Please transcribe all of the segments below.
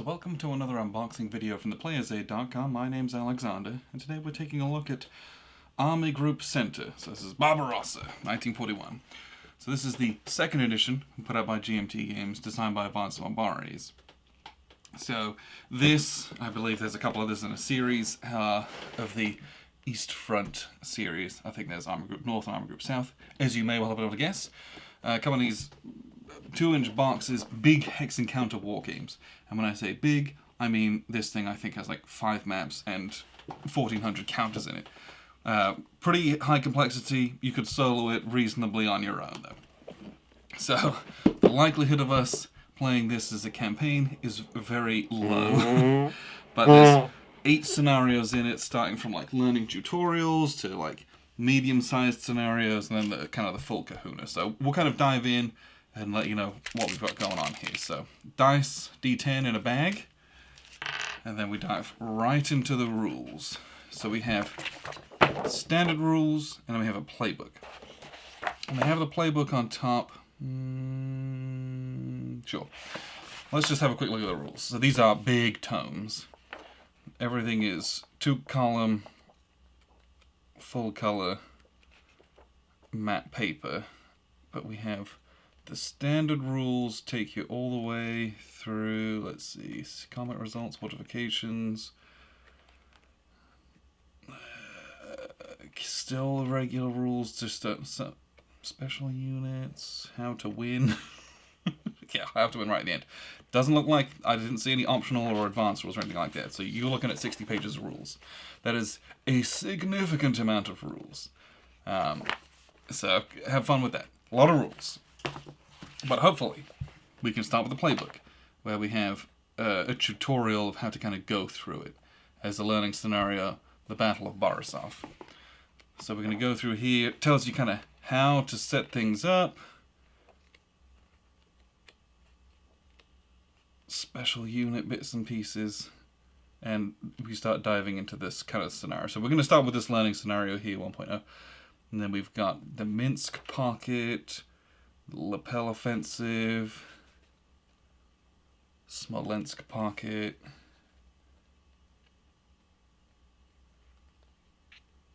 welcome to another unboxing video from theplayersaid.com. My name's Alexander, and today we're taking a look at Army Group Center. So this is Barbarossa, 1941. So this is the second edition, put out by GMT Games, designed by Advanced Barbaries. So this, I believe there's a couple others in a series of the East Front series. I think there's Army Group North and Army Group South, as you may well have been able to guess. A couple of these 2-inch boxes, big hex encounter war games. And when I say big, I mean this thing I think has like 5 maps and 1,400 counters in it. Pretty high complexity. You could solo it reasonably on your own though. So the likelihood of us playing this as a campaign is very low. But there's 8 scenarios in it, starting from like learning tutorials to like medium-sized scenarios, and then the kind of the full kahuna. So we'll kind of dive in and let you know what we've got going on here. So dice, D10 in a bag, and then we dive right into the rules. So we have standard rules, and then we have a playbook. And I have the playbook on top. Sure. Let's just have a quick look at the rules. So these are big tomes. Everything is 2-column, full color matte paper, but we have the standard rules take you all the way through, let's see, combat results, fortifications, still the regular rules, just special units, how to win. Yeah, how to win right at the end. Doesn't look like, I didn't see any optional or advanced rules or anything like that. So you're looking at 60 pages of rules. That is a significant amount of rules. So have fun with that. A lot of rules. But hopefully we can start with the playbook, where we have a tutorial of how to kind of go through it as a learning scenario, the Battle of Barbarossa. So we're going to go through here. It tells you kind of how to set things up. Special unit bits and pieces, and we start diving into this kind of scenario. So we're going to start with this learning scenario here, 1.0, and then we've got the Minsk Pocket, Lapel Offensive, Smolensk Pocket,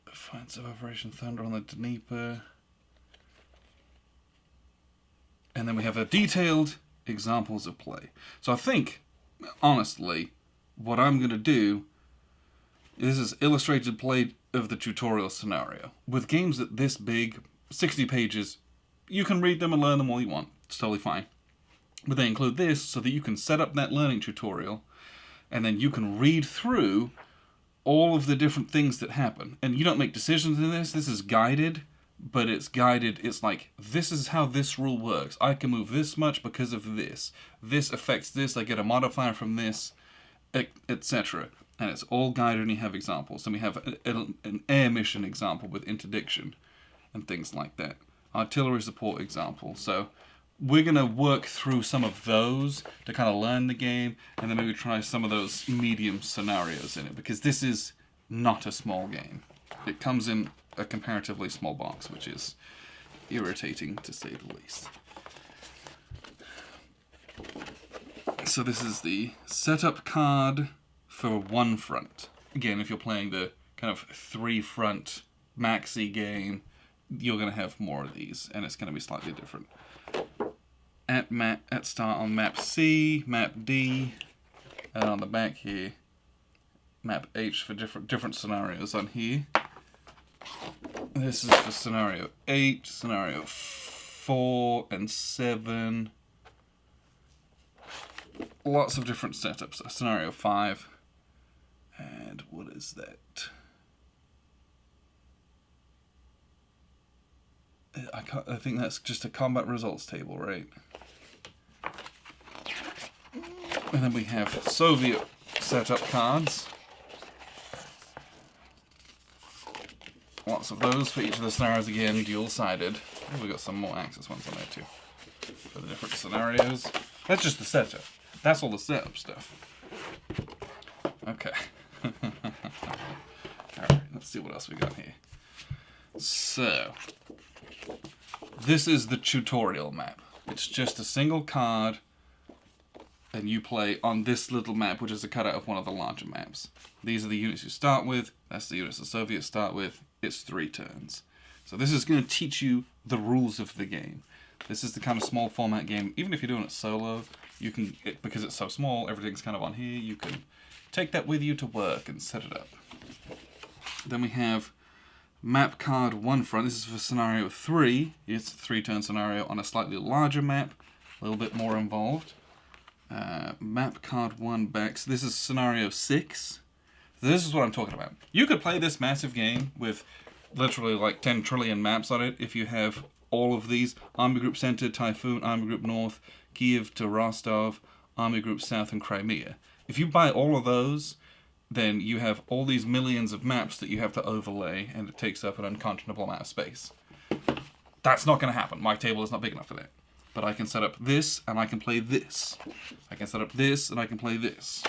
Offensive Operation Thunder on the Dnieper, and then we have a detailed examples of play. So I think, honestly, what I'm going to do is illustrated play of the tutorial scenario. With games that this big, 60 pages, you can read them and learn them all you want. It's totally fine. But they include this so that you can set up that learning tutorial, and then you can read through all of the different things that happen. And you don't make decisions in this. This is guided. But it's guided, it's like, this is how this rule works. I can move this much because of this. This affects this, I get a modifier from this, etc. And it's all guided and you have examples. So we have an air mission example with interdiction and things like that. Artillery support example. So we're going to work through some of those to kind of learn the game, and then maybe try some of those medium scenarios in it, because this is not a small game. It comes in a comparatively small box, which is irritating to say the least. So this is the setup card for one front. Again, if you're playing the kind of 3-front maxi game, you're going to have more of these, and it's going to be slightly different. At start on map C, map D, and on the back here, map H for different scenarios on here. This is for scenario 8, scenario 4, and 7. Lots of different setups. Scenario 5. And what is that? I think that's just a combat results table, right? And then we have Soviet setup cards. Lots of those for each of the scenarios, again, dual-sided. We've got some more Axis ones on there too, for the different scenarios. That's just the setup. That's all the setup stuff. Okay. Alright, let's see what else we got here. So, this is the tutorial map. It's just a single card and you play on this little map, which is a cutout of one of the larger maps. These are the units you start with. That's the units the Soviets start with. It's 3 turns. So this is going to teach you the rules of the game. This is the kind of small format game. Even if you're doing it solo, you can, because it's so small, everything's kind of on here, you can take that with you to work and set it up. Then we have map card 1 front. This is for scenario 3. It's a 3-turn scenario on a slightly larger map, a little bit more involved. Map card 1 backs. This is scenario 6. This is what I'm talking about. You could play this massive game with literally like 10 trillion maps on it if you have all of these. Army Group Center, Typhoon, Army Group North, Kiev to Rostov, Army Group South, and Crimea. If you buy all of those, then you have all these millions of maps that you have to overlay, and it takes up an unconscionable amount of space. That's not going to happen. My table is not big enough for that. But I can set up this, and I can play this. I can set up this, and I can play this.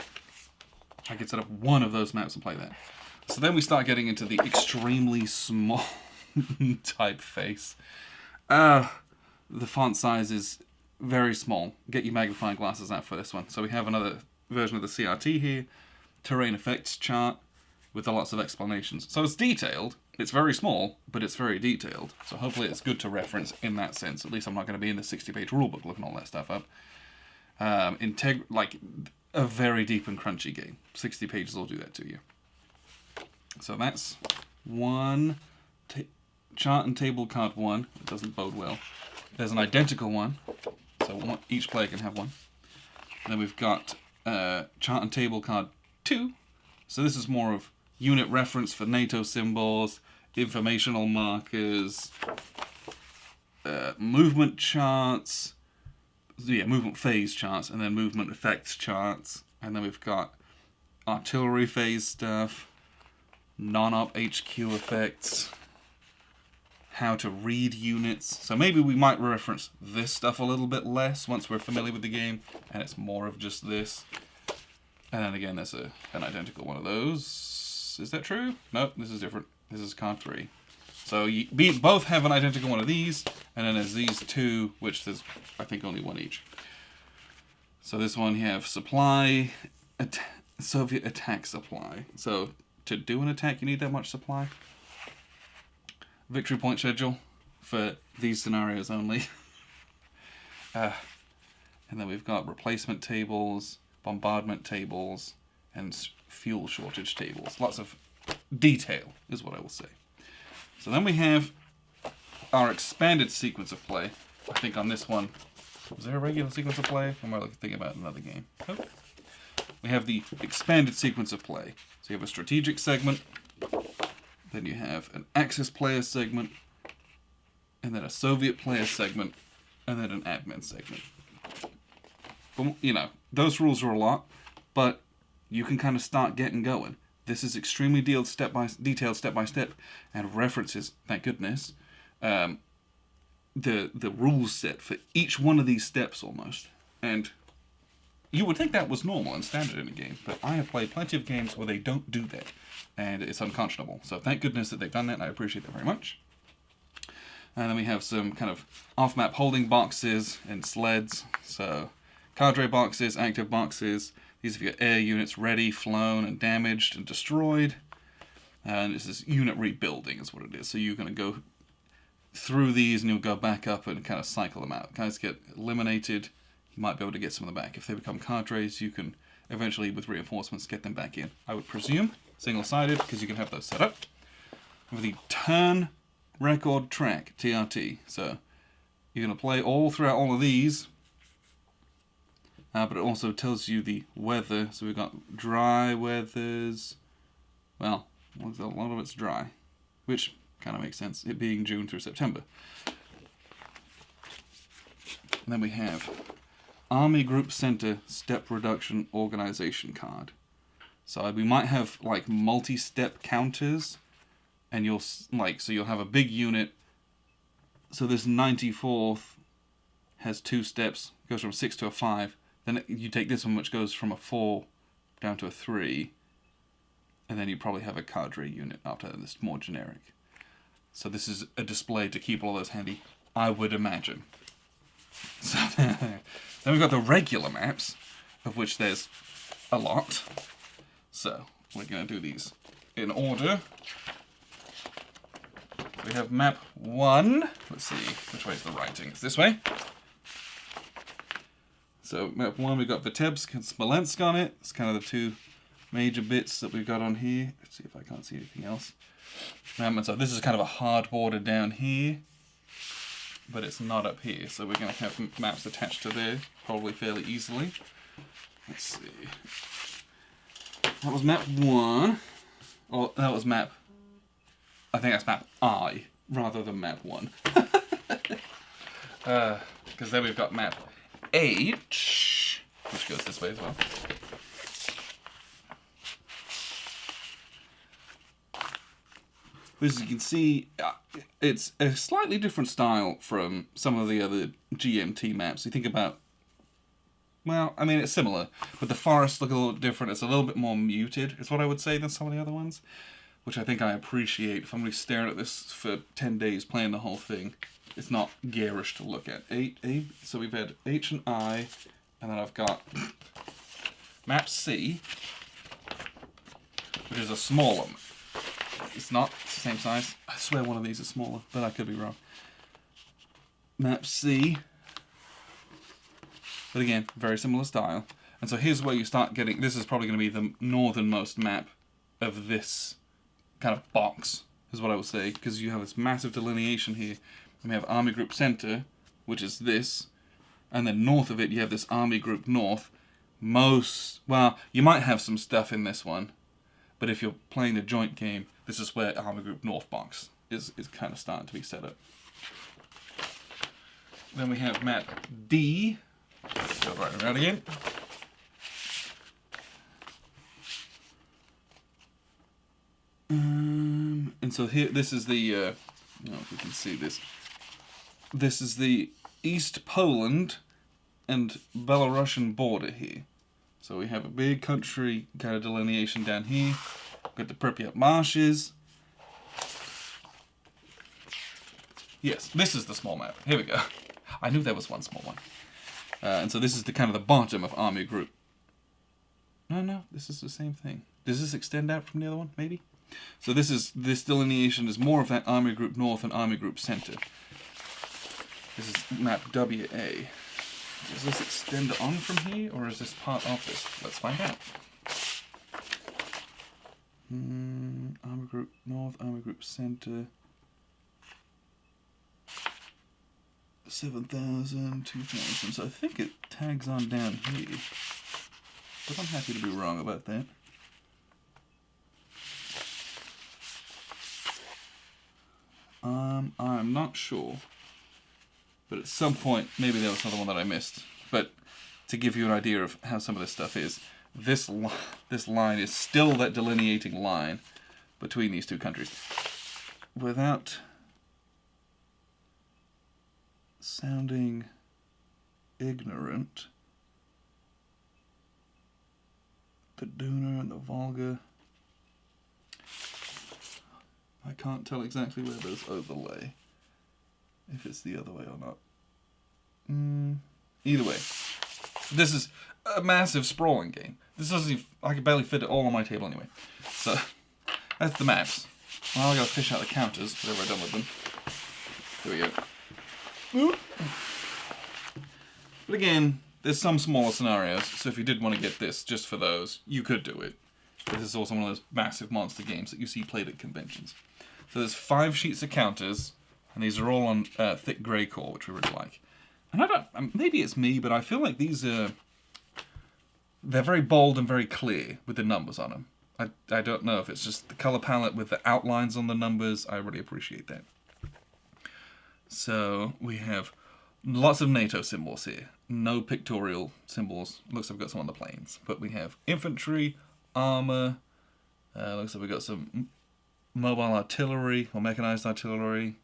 I can set up one of those maps and play that. So then we start getting into the extremely small typeface. The font size is very small. Get your magnifying glasses out for this one. So we have another version of the CRT here. Terrain effects chart with lots of explanations. So it's detailed. It's very small, but it's very detailed. So hopefully it's good to reference in that sense. At least I'm not going to be in the 60-page rulebook looking all that stuff up. Like a very deep and crunchy game. 60 pages will do that to you. So that's one chart and table card 1. It doesn't bode well. There's an identical one, so each player can have one. And then we've got chart and table card 2. So this is more of unit reference for NATO symbols, informational markers, movement charts, movement phase charts, and then movement effects charts. And then we've got artillery phase stuff, non-op HQ effects, how to read units. So maybe we might reference this stuff a little bit less once we're familiar with the game, and it's more of just this. And then again, there's an identical one of those. Is that true? Nope, this is different. This is card 3. So you both have an identical one of these, and then there's these 2, which there's, I think, only one each. So this one you have supply, Soviet attack supply. So to do an attack, you need that much supply. Victory point schedule for these scenarios only. And then we've got replacement tables, bombardment tables, and fuel shortage tables. Lots of detail is what I will say. So then we have our expanded sequence of play. I think on this one, was there a regular sequence of play? Or am I thinking about another game? Oh. We have the expanded sequence of play. So you have a strategic segment, then you have an Axis player segment, and then a Soviet player segment, and then an admin segment. But, you know, those rules are a lot, but you can kind of start getting going. This is extremely detailed step by step, and references, thank goodness, the rules set for each one of these steps almost. And you would think that was normal and standard in a game, but I have played plenty of games where they don't do that, and it's unconscionable. So thank goodness that they've done that, and I appreciate that very much. And then we have some kind of off-map holding boxes and sleds. So cadre boxes, active boxes. These are your air units ready, flown, and damaged, and destroyed. And this is unit rebuilding is what it is. So you're going to go through these, and you'll go back up and kind of cycle them out. Guys get eliminated. You might be able to get some of them back. If they become cadres, you can eventually, with reinforcements, get them back in. I would presume single-sided, because you can have those set up. With the turn record track, TRT. So you're going to play all throughout all of these. But it also tells you the weather. So we've got dry weathers. Well, a lot of it's dry, which kind of makes sense, it being June through September. And then we have Army Group Center Step Reduction Organization card. So we might have like multi-step counters, and you'll have a big unit. So this 94th has 2 steps, goes from 6 to a 5. Then you take this one, which goes from a 4 down to a 3. And then you probably have a cadre unit after that that's more generic. So this is a display to keep all those handy, I would imagine. So then we've got the regular maps. of which there's a lot. So we're going to do these in order. We have map 1. Let's see, which way is the writing? It's this way. So map 1, we've got Vitebsk and Smolensk on it. It's kind of the two major bits that we've got on here. Let's see if I can't see anything else. And so this is kind of a hard border down here, but it's not up here. So we're going to have maps attached to there, probably fairly easily. Let's see. That was map 1. Or that was map... I think that's map I, rather than map 1. Because then we've got map H, which goes this way as well. As you can see, it's a slightly different style from some of the other GMT maps. You think about, well, I mean, it's similar, but the forests look a little different. It's a little bit more muted, is what I would say, than some of the other ones, which I think I appreciate. If I'm really staring at this for 10 days playing the whole thing, it's not garish to look at. So we've had H and I, and then I've got map C, which is a smaller map. It's not the same size. I swear one of these is smaller, but I could be wrong. Map C. But again, very similar style. And so here's where you start getting... This is probably going to be the northernmost map of this kind of box, is what I would say. Because you have this massive delineation here. And we have Army Group Center, which is this. And then north of it, you have this Army Group North. Well, you might have some stuff in this one. But if you're playing a joint game, this is where Army Group North box is kind of starting to be set up. Then we have map D. Go right around again. And so here, this is the, I don't know if we can see this. This is the East Poland and Belarusian border here. So we have a big country kind of delineation down here. Got the Pripyat marshes. Yes, this is the small map. Here we go. I knew there was one small one. And so this is the kind of the bottom of Army Group. No, this is the same thing. Does this extend out from the other one? Maybe. So this delineation is more of that Army Group North and Army Group Center. This is map WA. Does this extend on from here, or is this part of this? Let's find out. Army Group North, Army Group Center. 7,000, 2,000. So I think it tags on down here. But I'm happy to be wrong about that. I'm not sure. But at some point, maybe there was another one that I missed. But to give you an idea of how some of this stuff is, this line is still that delineating line between these two countries. Without sounding ignorant, the Duna and the Volga, I can't tell exactly where those overlay, if it's the other way or not. Either way, this is a massive sprawling game. This doesn't even, I could barely fit it all on my table anyway. So, that's the maps. Well, I gotta fish out the counters, whatever I've done with them. There we go. But again, there's some smaller scenarios, so if you did want to get this just for those, you could do it. But this is also one of those massive monster games that you see played at conventions. So there's 5 sheets of counters, and these are all on thick grey core, which we really like. And I don't, maybe it's me, but I feel like these are, they're very bold and very clear with the numbers on them. I don't know if it's just the colour palette with the outlines on the numbers. I really appreciate that. So we have lots of NATO symbols here. No pictorial symbols. Looks like we've got some on the planes. But we have infantry, armour. Looks like we've got some mobile artillery or mechanized artillery.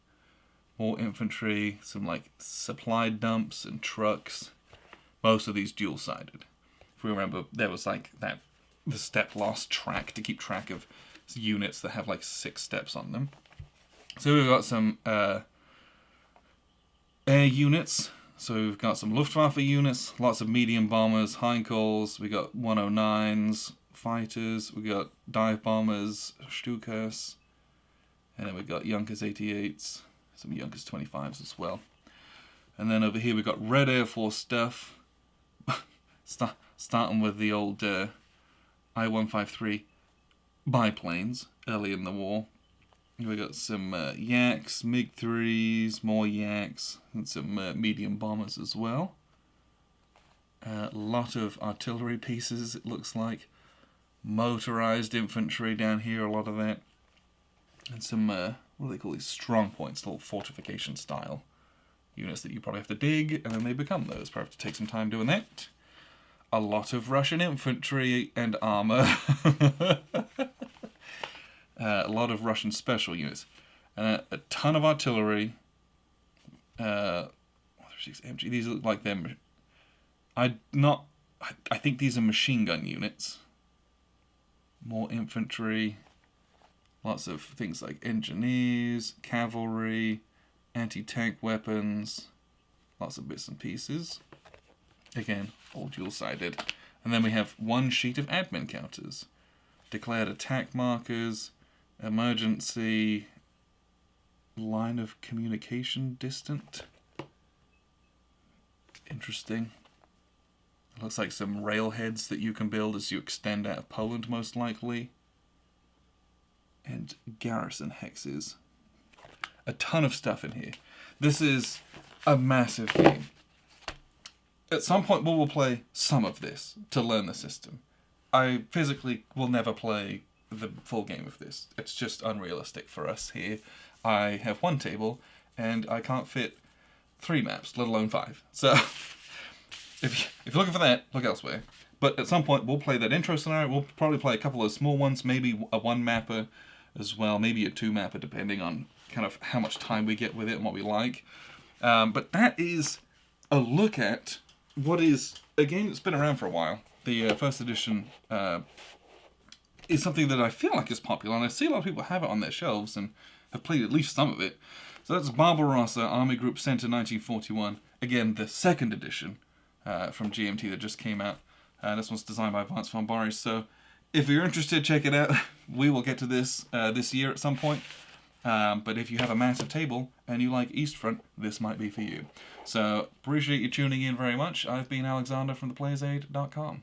More infantry. Some like supply dumps and trucks. Most of these dual-sided. If we remember, there was like that the step loss track to keep track of units that have like 6 steps on them. So we've got some air units. So we've got some Luftwaffe units, lots of medium bombers, Heinkel's, we got 109s, fighters, we got dive bombers, Stukas, and then we got Junkers 88s, some Junkers 25s as well. And then over here we got Red Air Force stuff, starting with the old I-153 biplanes early in the war. We got some Yaks, MiG-3s, more Yaks, and some medium bombers as well. A lot of artillery pieces, it looks like. Motorized infantry down here, a lot of that. And some, what do they call these? Strong points, little fortification style units that you probably have to dig, and then they become those. Probably have to take some time doing that. A lot of Russian infantry and armor. A lot of Russian special units, a ton of artillery. These look like them. I think these are machine gun units. More infantry. Lots of things like engineers, cavalry, anti-tank weapons. Lots of bits and pieces. Again, all dual-sided. And then we have one sheet of admin counters. Declared attack markers. Emergency line of communication distant. Interesting. It looks like some railheads that you can build as you extend out of Poland, most likely. And garrison hexes. A ton of stuff in here. This is a massive game. At some point we will play some of this to learn the system. I physically will never play the full game of this. It's just unrealistic for us here. I have one table and I can't fit 3 maps, let alone 5. So if you're looking for that, look elsewhere. But at some point we'll play that intro scenario. We'll probably play a couple of small ones, maybe a 1-mapper as well, maybe a 2-mapper, depending on kind of how much time we get with it and what we like. But that is a look at what is a game that's been around for a while. The first edition is something that I feel like is popular, and I see a lot of people have it on their shelves and have played at least some of it. So that's Barbarossa, Army Group Center 1941. Again, the second edition from GMT that just came out. This one's designed by Vance von Barry. So if you're interested, check it out. We will get to this this year at some point. But if you have a massive table and you like East Front, this might be for you. So appreciate you tuning in very much. I've been Alexander from theplayersaid.com.